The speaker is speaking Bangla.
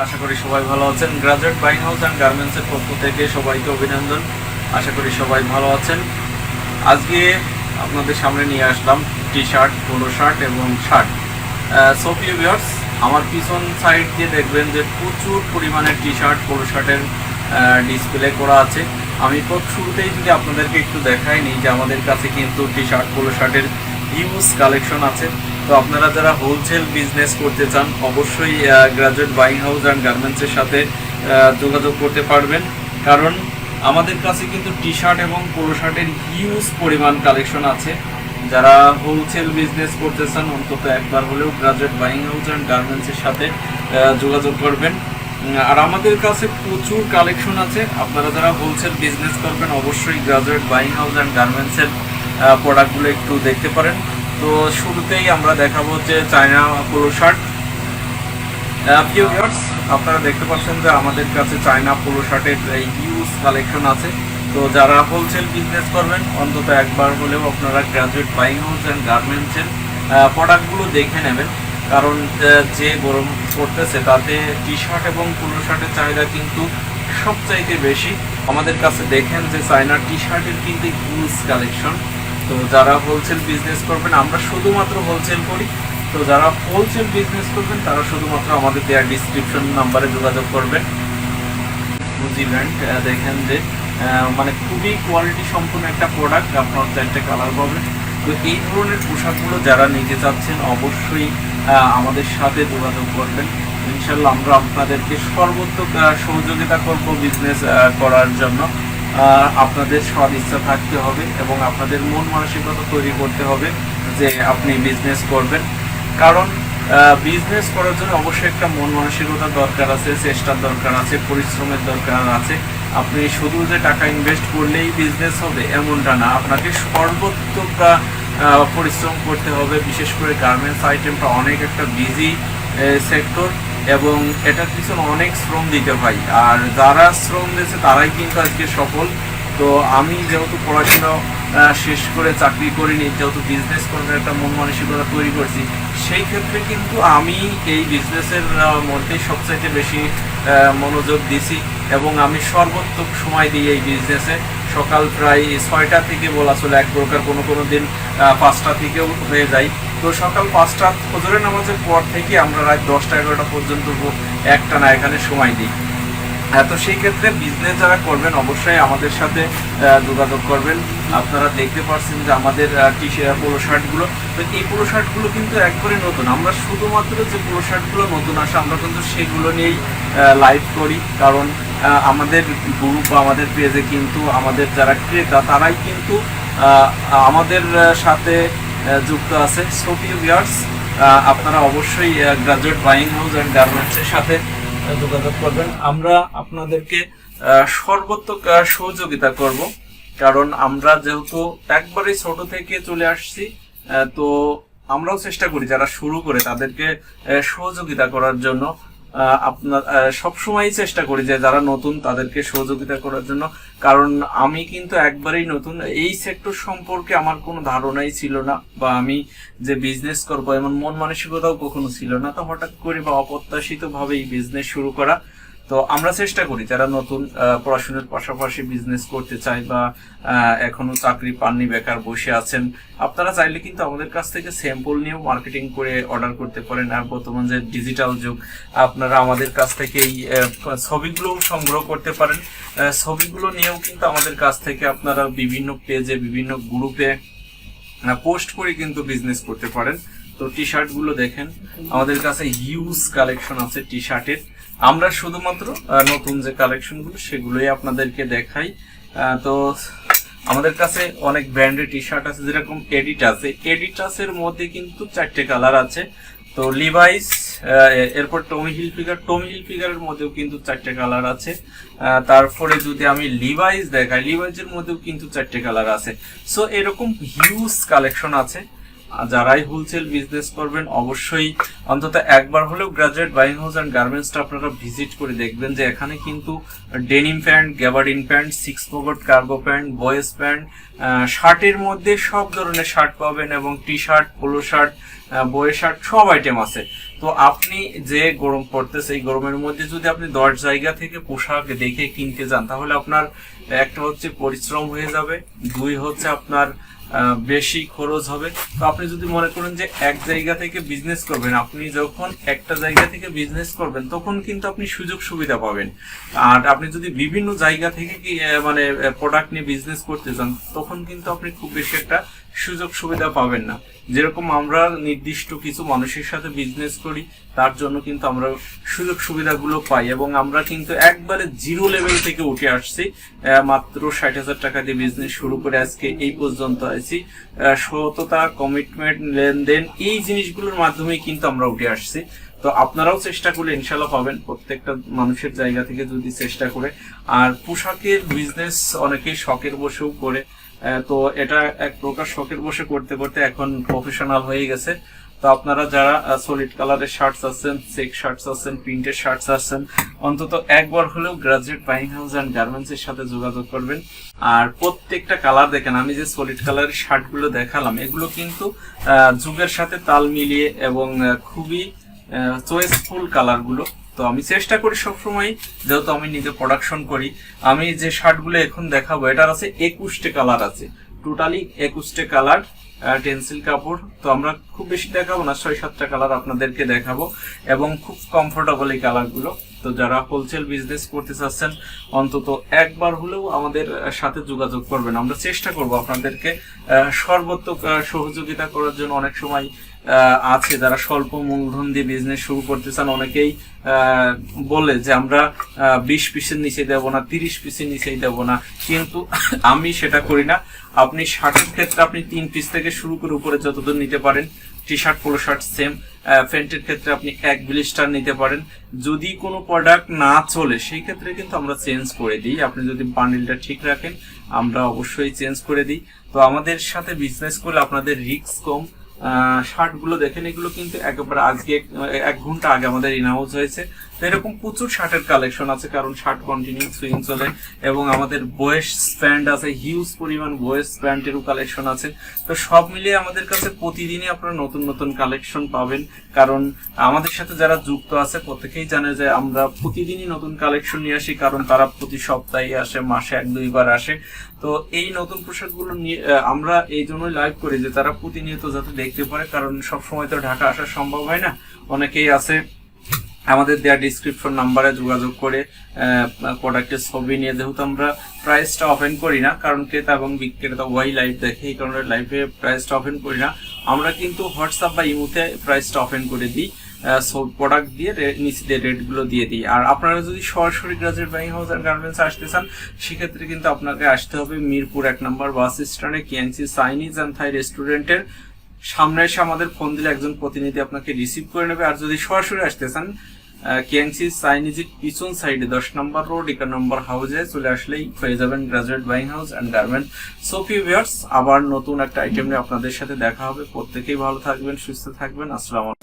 আশা করি সবাই ভালো আছেন। গ্রাজুয়েট বাইং হাউস অ্যান্ড গার্মেন্টসের পক্ষ থেকে সবাইকে অভিনন্দন। আশা করি সবাই ভালো আছেন। আজকে আপনাদের সামনে নিয়ে আসলাম টি শার্ট, পোলো শার্ট এবং শার্ট। সো প্রিয় ভিউয়ার্স, আমার পিছন সাইড দিয়ে দেখবেন যে প্রচুর পরিমাণে টি শার্ট, পোলো শার্টের ডিসপ্লে করা আছে। আমি শুরুতেই যদি আপনাদেরকে একটু দেখাই নিই যে আমাদের কাছে কিন্তু টি শার্ট, পোলো শার্টের হিউজ কালেকশন আছে। তো আপনারা যারা হোলসেল বিজনেস করতে চান অবশ্যই গ্রাজুয়েট বাইং হাউস অ্যান্ড গার্মেন্টসের সাথে যোগাযোগ করতে পারবেন, কারণ আমাদের কাছে কিন্তু টি শার্ট এবং পোলো শার্টের হিউজ পরিমাণ কালেকশন আছে। যারা হোলসেল বিজনেস করতে চান অন্তত একবার হলেও গ্রাজুয়েট বাইং হাউস অ্যান্ড গার্মেন্টসের সাথে যোগাযোগ করবেন। আর আমাদের কাছে প্রচুর কালেকশন আছে। আপনারা যারা হোলসেল বিজনেস করবেন অবশ্যই গ্রাজুয়েট বাইং হাউস অ্যান্ড গার্মেন্টসের প্রোডাক্টগুলো একটু দেখতে পারেন। তো শুরুতেই আমরা দেখাবো যে চায়না পোলো শার্ট। প্রিয় ভিউয়ার্স, আপনারা দেখতে পাচ্ছেন যে আমাদের কাছে চায়না পোলো শার্টের হিউজ কালেকশন আছে। তো যারা হোলসেল বিজনেস করবেন অন্তত একবার হলেও আপনারা গ্রাজুয়েট বাইং হাউস অ্যান্ড গার্মেন্টসের প্রোডাক্টগুলো দেখে নেবেন, কারণ যে গরম পড়তেছে তাতে টি শার্ট এবং পোলো শার্টের চাহিদা কিন্তু সবচাইতে বেশি। আমাদের কাছে দেখেন যে চায়নার টি শার্টের কিন্তু হিউজ কালেকশন। তো যারা হোলসেল বিজনেস করবেন, আমরা শুধুমাত্র হোলসেল করি, তো যারা হোলসেল বিজনেস করবেন তারা শুধুমাত্র আমাদের দেওয়া ডিসক্রিপশন নাম্বারে যোগাযোগ করবেন। ব্র্যান্ড দেখেন যে মানে খুবই কোয়ালিটি সম্পন্ন একটা প্রোডাক্ট, আপনার 4টে কালার পাবেন। তো এই ধরনের পোশাকগুলো যারা নিতে চাচ্ছেন অবশ্যই আমাদের সাথে যোগাযোগ করবেন। ইনশাল্লাহ আমরা আপনাদেরকে সর্বোত্তম সহযোগিতা করব বিজনেস করার জন্য। আপনাদের সদ ইচ্ছা থাকতে হবে এবং আপনাদের মন মানসিকতা তৈরি করতে হবে যে আপনি বিজনেস করবেন, কারণ বিজনেস করার জন্য অবশ্যই একটা মন মানসিকতার দরকার আছে, চেষ্টার দরকার আছে, পরিশ্রমের দরকার আছে। আপনি শুধু যে টাকা ইনভেস্ট করলেই বিজনেস হবে এমনটা না, আপনাকে সর্বোত্তম পরিশ্রম করতে হবে। বিশেষ করে গার্মেন্টস আইটেমটা অনেক একটা বিজি সেক্টর এবং এটার পিছনে অনেক শ্রম দিতে হয়, আর যারা শ্রম দিয়েছে তারাই কিন্তু আজকে সফল। তো আমি যেহেতু পড়াশোনা শেষ করে চাকরি করিনি, যেহেতু বিজনেস করার একটা মন মানসিকতা তৈরি করছি, সেই ক্ষেত্রে কিন্তু আমি এই বিজনেসের মধ্যেই সবচাইতে বেশি মনোযোগ দিছি এবং আমি সর্বোত্তম সময় দিই এই বিজনেসে। সকাল প্রায় 6টা থেকে বলা চলে এক প্রকার, কোনো দিন 5টা থেকেও হয়ে যায়। তো সকাল 5টা ফজরের নামাজের পর থেকে আমরা রাত 10টা-11টা পর্যন্ত একটানা এখানে সময় দিই। তো সেই ক্ষেত্রে বিজনেস যারা করবেন অবশ্যই আমাদের সাথে যোগাযোগ করবেন। আপনারা দেখতে পাচ্ছেন যে আমাদের পোলো শার্টগুলো, তো এই পোলো শার্টগুলো কিন্তু একবারে নতুন। আমরা শুধুমাত্র যে পোলো শার্টগুলো নতুন আসে আমরা কিন্তু সেগুলো নিয়েই লাইভ করি, কারণ আমাদের গ্রুপ বা আমাদের পেজে কিন্তু আমাদের যারা ক্রেতা তারাই কিন্তু আমাদের সাথে যুক্ত আছে। সো প্রিয় ভিউয়ার্স, আপনারা অবশ্যই গ্রাজুয়েট বাইং হাউস অ্যান্ড গার্মেন্টসের সাথে যোগাযোগ করবেন। আমরা আপনাদেরকে সর্বোত্তম সহযোগিতা করব, কারণ আমরা যেহেতু একবারে ছোট থেকে চলে আসছি, তো আমরাও চেষ্টা করি যারা শুরু করে তাদেরকে সহযোগিতা করার জন্য। আপনার সবসময় চেষ্টা করি যে যারা নতুন তাদেরকে সহযোগিতা করার জন্য, কারণ আমি কিন্তু একবারেই নতুন। এই সেক্টর সম্পর্কে আমার কোনো ধারণাই ছিল না, বা আমি যে বিজনেস করবো এমন মন মানসিকতাও কখনো ছিল না। তো হঠাৎ করে বা অপ্রত্যাশিতভাবে এই বিজনেস শুরু করা। তো আমরা চেষ্টা করি যারা নতুন পড়াশোনার পাশাপাশি বিজনেস করতে চায় বা এখনো চাকরি পাননি, বেকার বসে আছেন, আপনারা চাইলে কিন্তু আমাদের কাছ থেকে স্যাম্পল নিয়েও মার্কেটিং করে অর্ডার করতে পারেন। আর বর্তমান যে ডিজিটাল যুগ, আপনারা আমাদের কাছ থেকে এই ছবিগুলো সংগ্রহ করতে পারেন। ছবিগুলো নিয়েও কিন্তু আমাদের কাছ থেকে আপনারা বিভিন্ন পেজে, বিভিন্ন গ্রুপে পোস্ট করে কিন্তু বিজনেস করতে পারেন। তো টি শার্টগুলো দেখেন, আমাদের কাছে হিউজ কালেকশন আছে টি শার্টের। আমরা শুধুমাত্র নতুন যে কালেকশনগুলো সেগুলোই আপনাদেরকে দেখাই। তো আমাদের কাছে অনেক ব্র্যান্ডের টি শার্ট আছে, যেরকম এডিটাসের মধ্যে কিন্তু 4টে কালার আছে। তো লিভাইস, এরপর টমি হিলফিগারের মধ্যেও কিন্তু 4টে কালার আছে। তারপরে যদি আমি লিভাইস দেখাই, লিভাইসের মধ্যেও কিন্তু 4টে কালার আছে। সো এরকম হিউজ কালেকশন আছে। যারাই হোলসেল বিজনেস করবেন অবশ্যই অন্তত একবার হলেও গ্রাজুয়েট বাইং হাউস অ্যান্ড গার্মেন্টসটা আপনারা ভিজিট করে দেখবেন যে এখানে কিন্তু denim pant, gabardine pant, 6 pocket cargo pant, boys pant, শার্টের মধ্যে সব ধরনের শার্ট পাবেন এবং T shirt, polo shirt, boys shirt সব আইটেম আছে। তো আপনি যে গরম পড়তেছে এই গরমের মধ্যে যদি আপনি 10 জায়গা থেকে পোশাক দেখে কিনতে যান তাহলে আপনার একটা হচ্ছে পরিশ্রম হয়ে যাবে, 2 হচ্ছে আপনার বেশি খরচ হবে। তো আপনি যদি মনে করেন যে এক জায়গা থেকে বিজনেস করবেন, আপনি যখন একটা জায়গা থেকে বিজনেস করবেন তখন কিন্তু আপনি সুযোগ সুবিধা পাবেন। আর আপনি যদি বিভিন্ন জায়গা থেকে মানে প্রোডাক্ট নিয়ে বিজনেস করতে চান তখন কিন্তু আপনি খুব বেশি একটা সুযোগ সুবিধা পাবেন না। যেরকম আমরা নির্দিষ্ট কিছু মানুষের সাথে বিজনেস করি তার জন্য কিন্তু আমরা সুযোগ সুবিধাগুলো পাই এবং আমরা কিন্তু একবারে জিরো লেভেল থেকে উঠে আসছি। মাত্র 60,000 টাকা দিয়ে বিজনেস শুরু করে আজকে এই পর্যন্ত আছি। সততা, কমিটমেন্ট, লেনদেন এই জিনিসগুলোর মাধ্যমে কিন্তু আমরা উঠে আসছি। তো আপনারাও চেষ্টা করলে ইনশাল্লাহ পাবেন, প্রত্যেকটা মানুষের জায়গা থেকে যদি চেষ্টা করে। আর পোশাকের বিজনেস অনেকেই শখের বসেও করে, তো এটা এক প্রকার শখের বসে করতে করতে এখন প্রফেশনাল হয়ে গেছে। তো আপনারা যারা সলিড কালারের শার্টস আছেন, চেক শার্টস আছেন, প্রিন্টের শার্টস আছেন, অন্তত একবার হলেও graduate buying house and garments এর সাথে যোগাযোগ করবেন। আর প্রত্যেকটা কালার দেখেন, আমি যে সলিড কালারের শার্টগুলো দেখালাম এগুলো কিন্তু যুগের সাথে তাল মিলিয়ে এবং খুবই চয়েসফুল কালারগুলো। তো আমি চেষ্টা করি সবসময়, যেহেতু আমি নিজে প্রোডাকশন করি, আমি যে শার্টগুলো এখন দেখাবো এটার আছে 21টা কালার আছে, টোটালি 21টা কালার টেন্সিল কাপড়। তো আমরা খুব বেশি দেখাবো না, 6-7টা কালার আপনাদেরকে দেখাবো এবং খুব কমফোর্টেবল এই কালারগুলো। তো যারা হোলসেল বিজনেস করতে চাচ্ছেন অন্তত একবার হলেও আমাদের সাথে যোগাযোগ করবেন। আমরা চেষ্টা করব আপনাদেরকে সর্বোত্তম সহযোগিতা করার জন্য। অনেক সময় আছে যারা স্বল্প মূলধন দিয়ে বিজনেস শুরু করতে চান, অনেকেই বলে যে আমরা 20 পিসের নিচে দেব না, 30 পিসের নিচেই দেব না, কিন্তু আমি সেটা করি না। আপনি শার্টের ক্ষেত্রে আপনি 3 পিস থেকে শুরু করে উপরে যতদূর নিতে পারেন, T shirt, polo shirt same. প্যান্টের ক্ষেত্রে আপনি 1 ব্লিস্টার নিতে পারেন। যদি কোনো প্রোডাক্ট না চলে সেই ক্ষেত্রে কিন্তু আমরা চেঞ্জ করে দিই। আপনি যদি বান্ডিলটা ঠিক রাখেন আমরা অবশ্যই চেঞ্জ করে দিই। তো আমাদের সাথে বিজনেস করলে আপনাদের রিস্ক কম। শার্টগুলো দেখেন, এগুলো কিন্তু একেবারে আজকে 1 ঘন্টা আগে আমাদের ইনহাউস হয়েছে। তো এরকম প্রচুর শার্টের কালেকশন আছে, কারণ শার্ট কন্টিনিউ সুইং চলে এবং আমাদের বয়েজ প্যান্ট আছে, হিউজ পরিমাণ বয়েজ প্যান্টেরও কালেকশন আছে। তো সব মিলিয়ে আমাদের কাছে প্রতিদিনই আপনারা নতুন নতুন কালেকশন পাবেন, কারণ আমাদের সাথে যারা যুক্ত আছে প্রত্যেকেই জানে যে আমরা প্রতিদিনই নতুন কালেকশন নিয়ে আসি, কারণ তারা প্রতি সপ্তাহে আসে, মাসে 1-2 বার আসে। তো এই নতুন পোশাকগুলো নিয়ে আমরা এই জন্যই লাইভ করি যে তারা প্রতিনিয়ত যাতে দেখতে পারে, কারণ সবসময় তো ঢাকা আসা সম্ভব হয় না। অনেকেই আছে আমাদের দেওয়া ডিসক্রিপশন নাম্বারে যোগাযোগ করে প্রোডাক্টের ছবি নিয়ে, যেহেতু আমরা প্রাইসটা ওপেন করি না, কারণ ক্রেতা এবং বিক্রেতা ওয়াই লাইভ দেখে, এই কারণে লাইভে প্রাইসটা ওপেন করি না। আমরা কিন্তু হোয়াটসঅ্যাপ বা ইমোতে প্রাইসটা ওপেন করে দিই, প্রোডাক্ট দিয়ে নিচে দিয়ে রেটগুলো দিয়ে দিই। আর আপনারা যদি সরাসরি graduate buying house and garments আসতে চান সেক্ষেত্রে কিন্তু আপনাকে আসতে হবে মিরপুর 1 নম্বর বাস স্ট্যান্ডে কিয়াংসি চাইনিজ অ্যান্ড থাই রেস্টুরেন্টের সামনে এসে আমাদের ফোন দিলে একজন প্রতিনিধি আপনাকে রিসিভ করে নেবে। আর যদি সরাসরি আসতে চান কিয়াংসি চাইনিজের পিছন সাইডে 10 নম্বর রোড 1 নম্বর হাউসে চলে আসলেই পেয়ে যাবেন graduate buying house and garments. So viewers, আবার নতুন একটা আইটেম নিয়ে আপনাদের সাথে দেখা হবে। প্রত্যেকেই ভালো থাকবেন, সুস্থ থাকবেন। আসসালামু আলাইকুম।